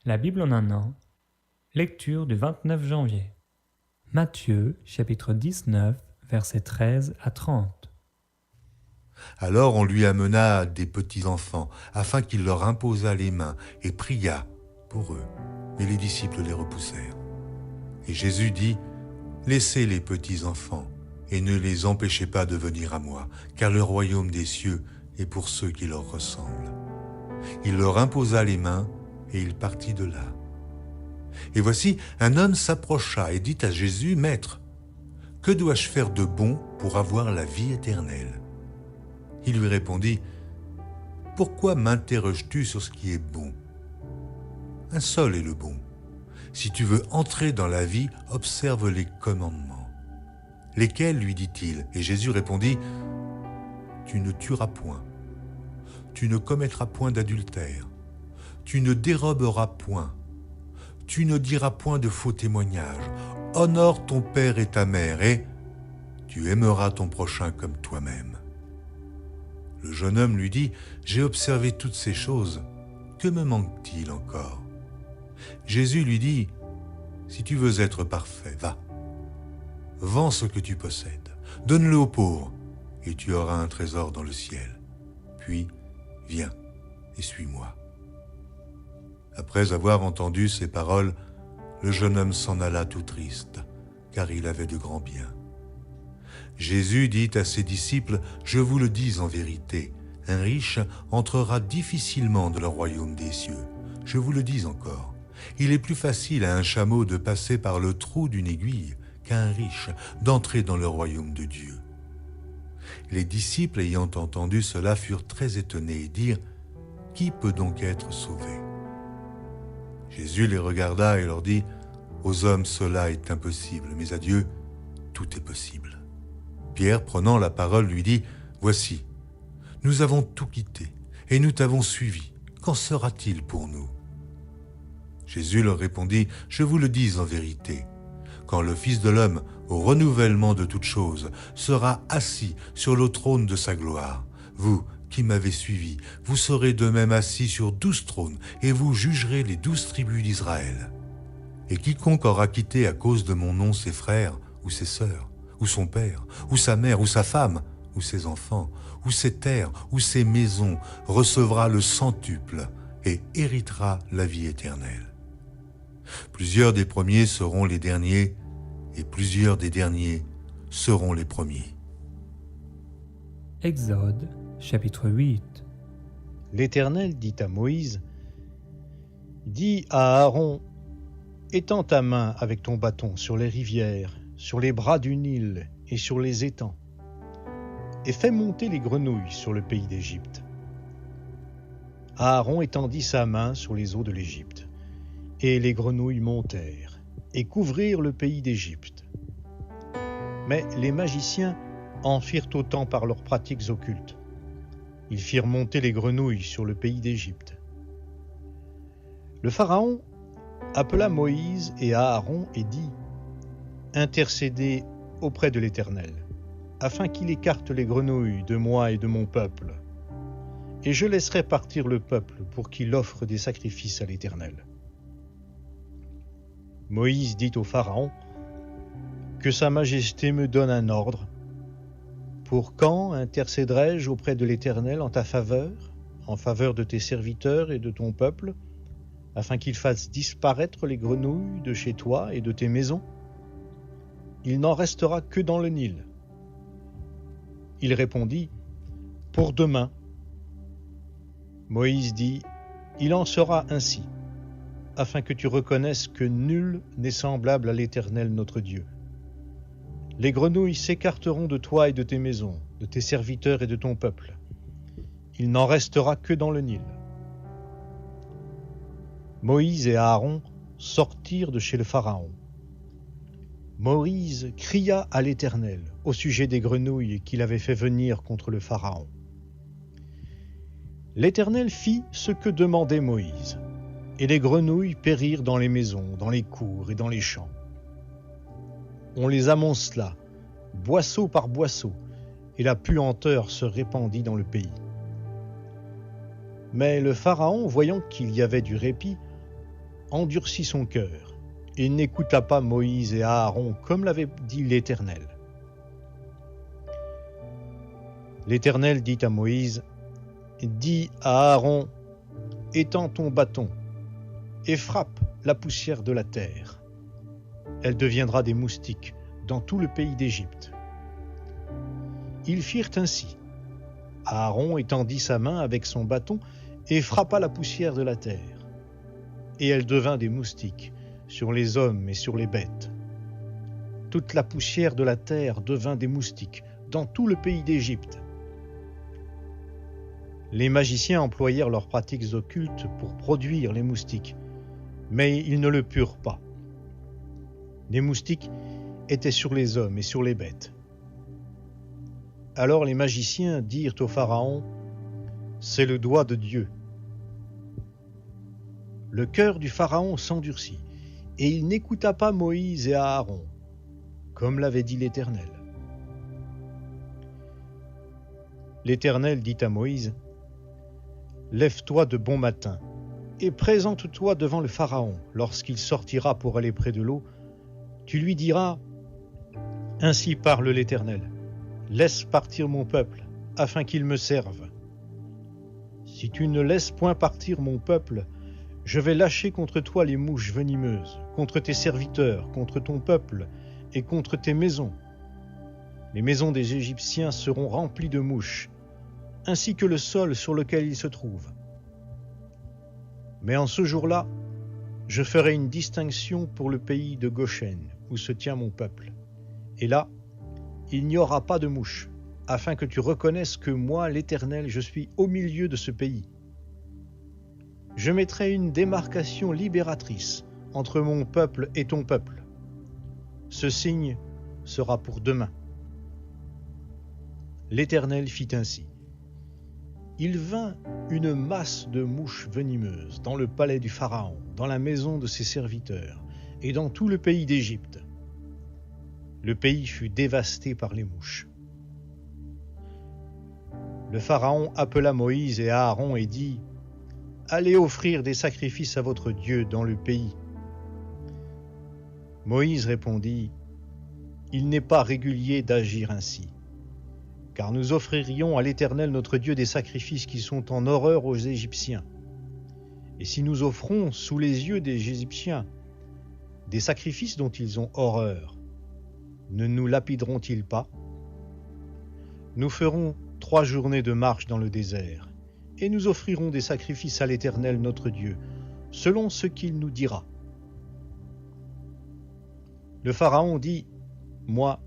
La Bible en un an. Lecture du 29 janvier. Matthieu, chapitre 19, versets 13 à 30. Alors on lui amena des petits-enfants, afin qu'il leur imposât les mains et pria pour eux. Mais les disciples les repoussèrent. Et Jésus dit, « Laissez les petits-enfants, et ne les empêchez pas de venir à moi, car le royaume des cieux est pour ceux qui leur ressemblent. » Il leur imposa les mains, et il partit de là. Et voici, un homme s'approcha et dit à Jésus, « Maître, que dois-je faire de bon pour avoir la vie éternelle ?» Il lui répondit, « Pourquoi m'interroges-tu sur ce qui est bon ? Un seul est le bon. Si tu veux entrer dans la vie, observe les commandements. » Lesquels, lui dit-il ? Et Jésus répondit, « Tu ne tueras point, tu ne commettras point d'adultère, tu ne déroberas point, tu ne diras point de faux témoignages, honore ton père et ta mère, et tu aimeras ton prochain comme toi-même. » Le jeune homme lui dit, « J'ai observé toutes ces choses, que me manque-t-il encore ?» Jésus lui dit, « Si tu veux être parfait, va. Vends ce que tu possèdes, donne-le aux pauvres, et tu auras un trésor dans le ciel. Puis, viens et suis-moi. » Après avoir entendu ces paroles, le jeune homme s'en alla tout triste, car il avait de grands biens. Jésus dit à ses disciples, « Je vous le dis en vérité, un riche entrera difficilement dans le royaume des cieux. Je vous le dis encore, il est plus facile à un chameau de passer par le trou d'une aiguille qu'à un riche d'entrer dans le royaume de Dieu. » Les disciples ayant entendu cela furent très étonnés et dirent, « Qui peut donc être sauvé ?» Jésus les regarda et leur dit, « Aux hommes cela est impossible, mais à Dieu tout est possible. » Pierre, prenant la parole, lui dit, « Voici, nous avons tout quitté et nous t'avons suivi. Qu'en sera-t-il pour nous ?» Jésus leur répondit, « Je vous le dis en vérité, quand le Fils de l'homme, au renouvellement de toutes choses, sera assis sur le trône de sa gloire, vous qui m'avez suivi, vous serez de même assis sur 12 trônes et vous jugerez les 12 tribus d'Israël. Et quiconque aura quitté à cause de mon nom ses frères ou ses sœurs, ou son père, ou sa mère, ou sa femme, ou ses enfants, ou ses terres, ou ses maisons, recevra le centuple et héritera la vie éternelle. Plusieurs des premiers seront les derniers, et plusieurs des derniers seront les premiers. » Exode, chapitre 8. L'Éternel dit à Moïse, « Dis à Aaron, étends ta main avec ton bâton sur les rivières, sur les bras du Nil et sur les étangs, et fais monter les grenouilles sur le pays d'Égypte. » Aaron étendit sa main sur les eaux de l'Égypte, et les grenouilles montèrent et couvrirent le pays d'Égypte. Mais les magiciens en firent autant par leurs pratiques occultes. Ils firent monter les grenouilles sur le pays d'Égypte. Le Pharaon appela Moïse et Aaron et dit, « Intercédez auprès de l'Éternel, afin qu'il écarte les grenouilles de moi et de mon peuple, et je laisserai partir le peuple pour qu'il offre des sacrifices à l'Éternel. » Moïse dit au Pharaon, « Que Sa Majesté me donne un ordre. Pour quand intercéderai-je auprès de l'Éternel en ta faveur, en faveur de tes serviteurs et de ton peuple, afin qu'il fasse disparaître les grenouilles de chez toi et de tes maisons ? Il n'en restera que dans le Nil. » Il répondit, « Pour demain. » Moïse dit, « Il en sera ainsi, afin que tu reconnaisses que nul n'est semblable à l'Éternel notre Dieu. Les grenouilles s'écarteront de toi et de tes maisons, de tes serviteurs et de ton peuple. Il n'en restera que dans le Nil. » Moïse et Aaron sortirent de chez le Pharaon. Moïse cria à l'Éternel au sujet des grenouilles qu'il avait fait venir contre le Pharaon. L'Éternel fit ce que demandait Moïse, et les grenouilles périrent dans les maisons, dans les cours et dans les champs. On les amoncela, boisseau par boisseau, et la puanteur se répandit dans le pays. Mais le Pharaon, voyant qu'il y avait du répit, endurcit son cœur et n'écouta pas Moïse et Aaron comme l'avait dit l'Éternel. L'Éternel dit à Moïse, « Dis à Aaron, étends ton bâton et frappe la poussière de la terre. Elle deviendra des moustiques dans tout le pays d'Égypte. » Ils firent ainsi. Aaron étendit sa main avec son bâton et frappa la poussière de la terre. Et elle devint des moustiques sur les hommes et sur les bêtes. Toute la poussière de la terre devint des moustiques dans tout le pays d'Égypte. Les magiciens employèrent leurs pratiques occultes pour produire les moustiques, mais ils ne le purent pas. Les moustiques étaient sur les hommes et sur les bêtes. Alors les magiciens dirent au Pharaon, « C'est le doigt de Dieu. » Le cœur du Pharaon s'endurcit, et il n'écouta pas Moïse et Aaron, comme l'avait dit l'Éternel. L'Éternel dit à Moïse, « Lève-toi de bon matin, et présente-toi devant le Pharaon. Lorsqu'il sortira pour aller près de l'eau, tu lui diras, « Ainsi parle l'Éternel. Laisse partir mon peuple, afin qu'il me serve. Si tu ne laisses point partir mon peuple, je vais lâcher contre toi les mouches venimeuses, contre tes serviteurs, contre ton peuple et contre tes maisons. Les maisons des Égyptiens seront remplies de mouches, ainsi que le sol sur lequel ils se trouvent. Mais en ce jour-là, je ferai une distinction pour le pays de Goshen, où se tient mon peuple. Et là, il n'y aura pas de mouches, afin que tu reconnaisses que moi, l'Éternel, je suis au milieu de ce pays. Je mettrai une démarcation libératrice entre mon peuple et ton peuple. Ce signe sera pour demain. » L'Éternel fit ainsi. Il vint une masse de mouches venimeuses dans le palais du Pharaon, dans la maison de ses serviteurs et dans tout le pays d'Égypte. Le pays fut dévasté par les mouches. Le Pharaon appela Moïse et Aaron et dit, « Allez offrir des sacrifices à votre Dieu dans le pays. » Moïse répondit, « Il n'est pas régulier d'agir ainsi, car nous offririons à l'Éternel notre Dieu des sacrifices qui sont en horreur aux Égyptiens. Et si nous offrons sous les yeux des Égyptiens des sacrifices dont ils ont horreur, ne nous lapideront-ils pas? Nous ferons 3 journées de marche dans le désert, et nous offrirons des sacrifices à l'Éternel notre Dieu, selon ce qu'il nous dira. » Le Pharaon dit, « Moi,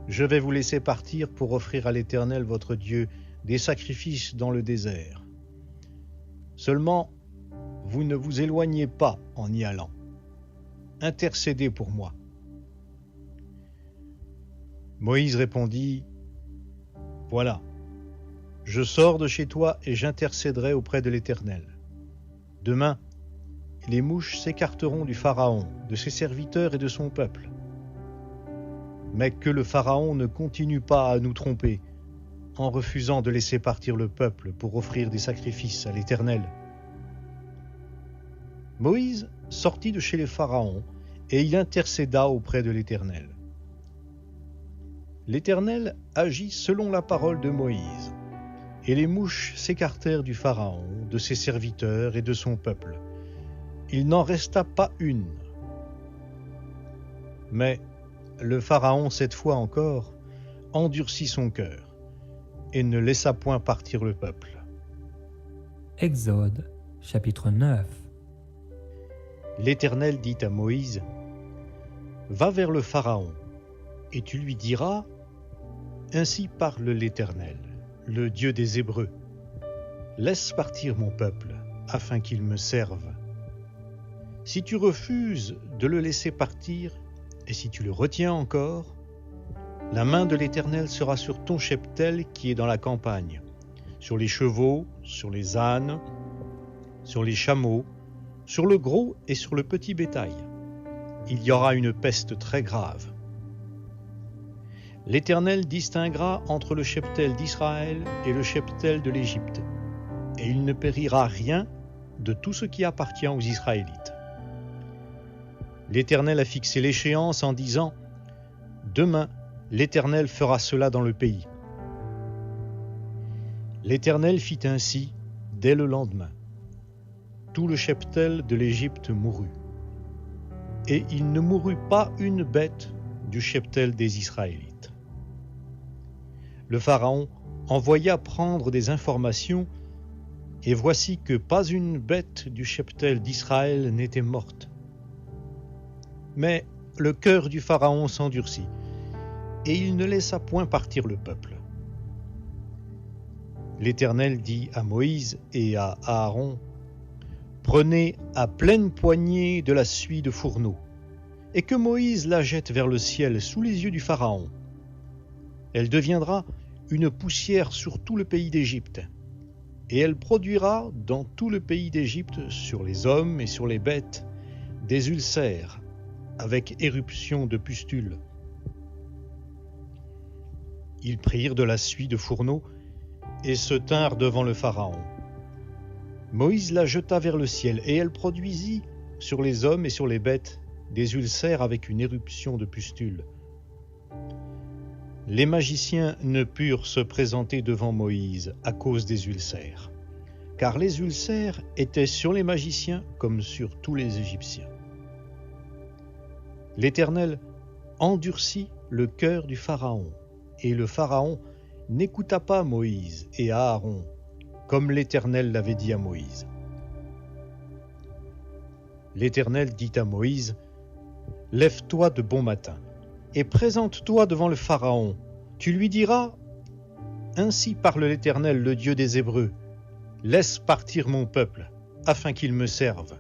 je vais vous laisser partir pour offrir à l'Éternel votre Dieu des sacrifices dans le désert. Seulement, vous ne vous éloignez pas en y allant. Intercédez pour moi. » Moïse répondit, « Voilà, je sors de chez toi et j'intercéderai auprès de l'Éternel. Demain, les mouches s'écarteront du Pharaon, de ses serviteurs et de son peuple. Mais que le Pharaon ne continue pas à nous tromper en refusant de laisser partir le peuple pour offrir des sacrifices à l'Éternel. » Moïse sortit de chez les Pharaons et il intercéda auprès de l'Éternel. L'Éternel agit selon la parole de Moïse, et les mouches s'écartèrent du Pharaon, de ses serviteurs et de son peuple. Il n'en resta pas une. Mais le Pharaon, cette fois encore, endurcit son cœur et ne laissa point partir le peuple. Exode, chapitre 9. L'Éternel dit à Moïse, « Va vers le Pharaon, et tu lui diras, ainsi parle l'Éternel, le Dieu des Hébreux. Laisse partir mon peuple, afin qu'il me serve. Si tu refuses de le laisser partir, et si tu le retiens encore, la main de l'Éternel sera sur ton cheptel qui est dans la campagne, sur les chevaux, sur les ânes, sur les chameaux, sur le gros et sur le petit bétail. Il y aura une peste très grave. L'Éternel distinguera entre le cheptel d'Israël et le cheptel de l'Égypte, et il ne périra rien de tout ce qui appartient aux Israélites. L'Éternel a fixé l'échéance en disant « Demain, l'Éternel fera cela dans le pays. » L'Éternel fit ainsi dès le lendemain. Tout le cheptel de l'Égypte mourut. Et il ne mourut pas une bête du cheptel des Israélites. Le Pharaon envoya prendre des informations, et voici que pas une bête du cheptel d'Israël n'était morte. Mais le cœur du Pharaon s'endurcit, et il ne laissa point partir le peuple. L'Éternel dit à Moïse et à Aaron, « Prenez à pleine poignée de la suie de fourneau, et que Moïse la jette vers le ciel sous les yeux du Pharaon. Elle deviendra une poussière sur tout le pays d'Égypte, et elle produira dans tout le pays d'Égypte, sur les hommes et sur les bêtes, des ulcères, avec éruption de pustules. » Ils prirent de la suie de fourneau et se tinrent devant le Pharaon. Moïse la jeta vers le ciel, et elle produisit sur les hommes et sur les bêtes des ulcères avec une éruption de pustules. Les magiciens ne purent se présenter devant Moïse à cause des ulcères, car les ulcères étaient sur les magiciens comme sur tous les Égyptiens. L'Éternel endurcit le cœur du Pharaon, et le Pharaon n'écouta pas Moïse et Aaron, comme l'Éternel l'avait dit à Moïse. L'Éternel dit à Moïse, « Lève-toi de bon matin, et présente-toi devant le Pharaon. Tu lui diras, « Ainsi parle l'Éternel, le Dieu des Hébreux, laisse partir mon peuple, afin qu'il me serve.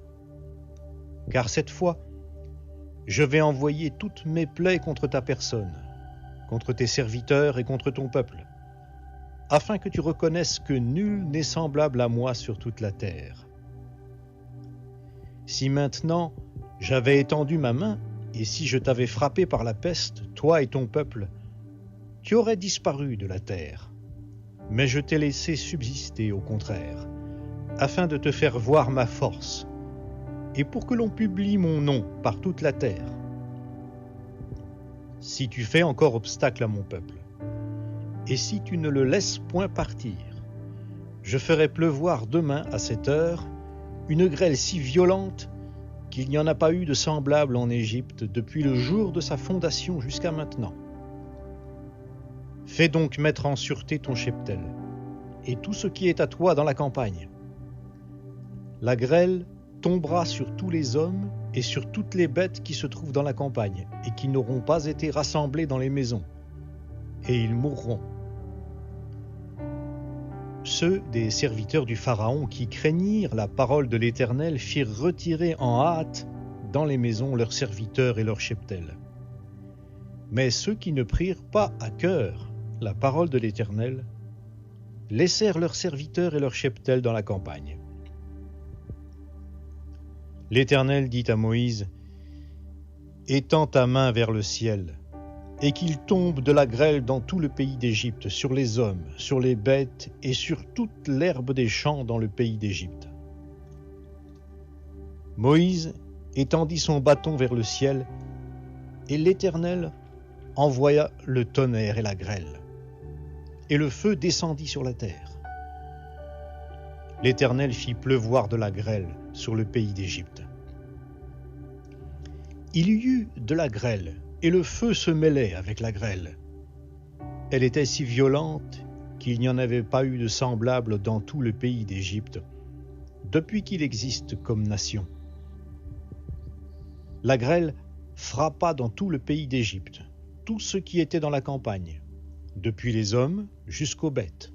Car cette fois, je vais envoyer toutes mes plaies contre ta personne, contre tes serviteurs et contre ton peuple, afin que tu reconnaisses que nul n'est semblable à moi sur toute la terre. Si maintenant j'avais étendu ma main, et si je t'avais frappé par la peste, toi et ton peuple, tu aurais disparu de la terre. Mais je t'ai laissé subsister au contraire, afin de te faire voir ma force, et pour que l'on publie mon nom par toute la terre. Si tu fais encore obstacle à mon peuple, et si tu ne le laisses point partir, je ferai pleuvoir demain à cette heure une grêle si violente qu'il n'y en a pas eu de semblable en Égypte depuis le jour de sa fondation jusqu'à maintenant. Fais donc mettre en sûreté ton cheptel, et tout ce qui est à toi dans la campagne. La grêle tombera sur tous les hommes et sur toutes les bêtes qui se trouvent dans la campagne, et qui n'auront pas été rassemblées dans les maisons, et ils mourront. Ceux des serviteurs du Pharaon qui craignirent la parole de l'Éternel firent retirer en hâte dans les maisons leurs serviteurs et leurs cheptels. Mais ceux qui ne prirent pas à cœur la parole de l'Éternel laissèrent leurs serviteurs et leurs cheptels dans la campagne. L'Éternel dit à Moïse, « Étends ta main vers le ciel, et qu'il tombe de la grêle dans tout le pays d'Égypte, sur les hommes, sur les bêtes et sur toute l'herbe des champs dans le pays d'Égypte. » Moïse étendit son bâton vers le ciel, et l'Éternel envoya le tonnerre et la grêle, et le feu descendit sur la terre. L'Éternel fit pleuvoir de la grêle sur le pays d'Égypte. Il y eut de la grêle, et le feu se mêlait avec la grêle. Elle était si violente qu'il n'y en avait pas eu de semblable dans tout le pays d'Égypte, depuis qu'il existe comme nation. La grêle frappa dans tout le pays d'Égypte, tout ce qui était dans la campagne, depuis les hommes jusqu'aux bêtes.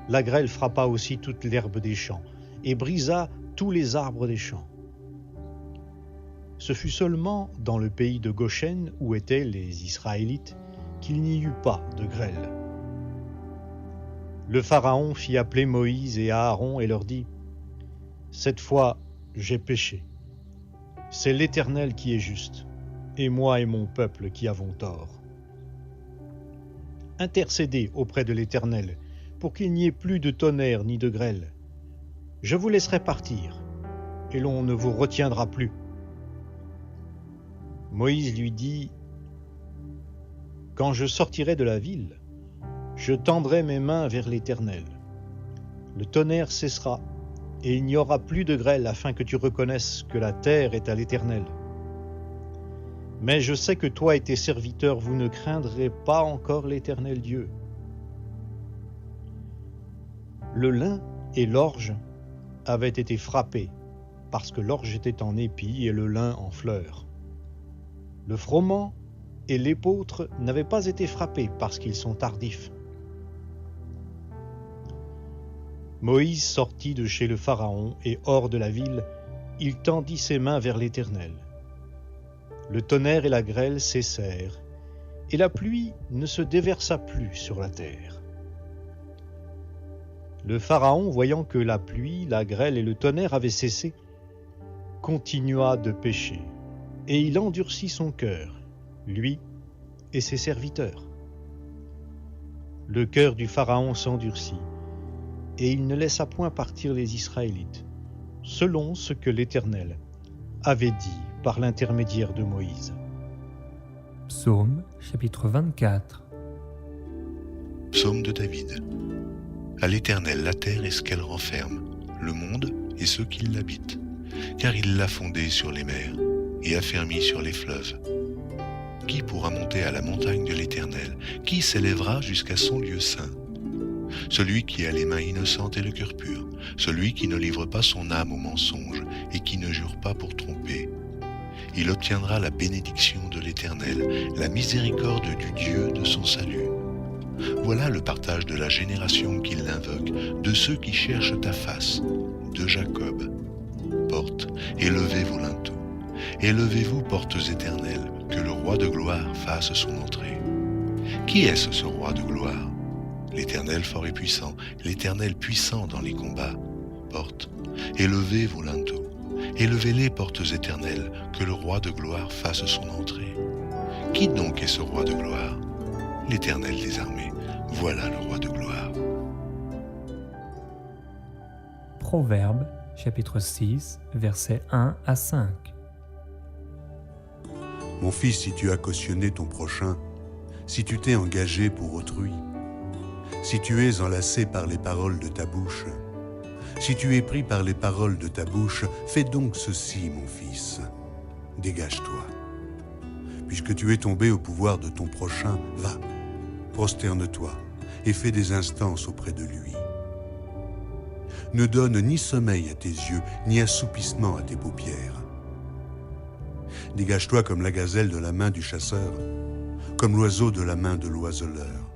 La grêle frappa aussi toute l'herbe des champs, et brisa tous les arbres des champs. Ce fut seulement dans le pays de Goshen, où étaient les Israélites, qu'il n'y eut pas de grêle. Le Pharaon fit appeler Moïse et Aaron et leur dit, « Cette fois, j'ai péché. C'est l'Éternel qui est juste, et moi et mon peuple qui avons tort. Intercédez auprès de l'Éternel, pour qu'il n'y ait plus de tonnerre ni de grêle. Je vous laisserai partir, et l'on ne vous retiendra plus. Moïse lui dit, « Quand je sortirai de la ville, je tendrai mes mains vers l'Éternel. Le tonnerre cessera, et il n'y aura plus de grêle afin que tu reconnaisses que la terre est à l'Éternel. Mais je sais que toi et tes serviteurs, vous ne craindrez pas encore l'Éternel Dieu. » Le lin et l'orge avaient été frappés, parce que l'orge était en épi et le lin en fleurs. Le froment et l'épeautre n'avaient pas été frappés, parce qu'ils sont tardifs. Moïse sortit de chez le Pharaon, et hors de la ville, il tendit ses mains vers l'Éternel. Le tonnerre et la grêle cessèrent, et la pluie ne se déversa plus sur la terre. Le Pharaon, voyant que la pluie, la grêle et le tonnerre avaient cessé, continua de pécher, et il endurcit son cœur, lui et ses serviteurs. Le cœur du Pharaon s'endurcit, et il ne laissa point partir les Israélites, selon ce que l'Éternel avait dit par l'intermédiaire de Moïse. Psaume chapitre 24. Psaume de David. À l'Éternel la terre est ce qu'elle renferme, le monde et ceux qui l'habitent, car il l'a fondée sur les mers et affermi sur les fleuves. Qui pourra monter à la montagne de l'Éternel? Qui s'élèvera jusqu'à son lieu saint? Celui qui a les mains innocentes et le cœur pur, celui qui ne livre pas son âme au mensonge et qui ne jure pas pour tromper. Il obtiendra la bénédiction de l'Éternel, la miséricorde du Dieu de son salut. Voilà le partage de la génération qui l'invoque, de ceux qui cherchent ta face, de Jacob. Portes, élevez vos linteaux, élevez-vous portes éternelles, que le roi de gloire fasse son entrée. Qui est-ce roi de gloire? L'Éternel fort et puissant, l'Éternel puissant dans les combats. Portes, élevez vos linteaux, élevez-les portes éternelles, que le roi de gloire fasse son entrée. Qui donc est ce roi de gloire? L'Éternel des armées, voilà le roi de gloire. Proverbes chapitre 6, versets 1 à 5. Mon fils, si tu as cautionné ton prochain, si tu t'es engagé pour autrui, si tu es enlacé par les paroles de ta bouche, si tu es pris par les paroles de ta bouche, fais donc ceci, mon fils, dégage-toi. Puisque tu es tombé au pouvoir de ton prochain, va, prosterne-toi et fais des instances auprès de lui. Ne donne ni sommeil à tes yeux, ni assoupissement à tes paupières. Dégage-toi comme la gazelle de la main du chasseur, comme l'oiseau de la main de l'oiseleur.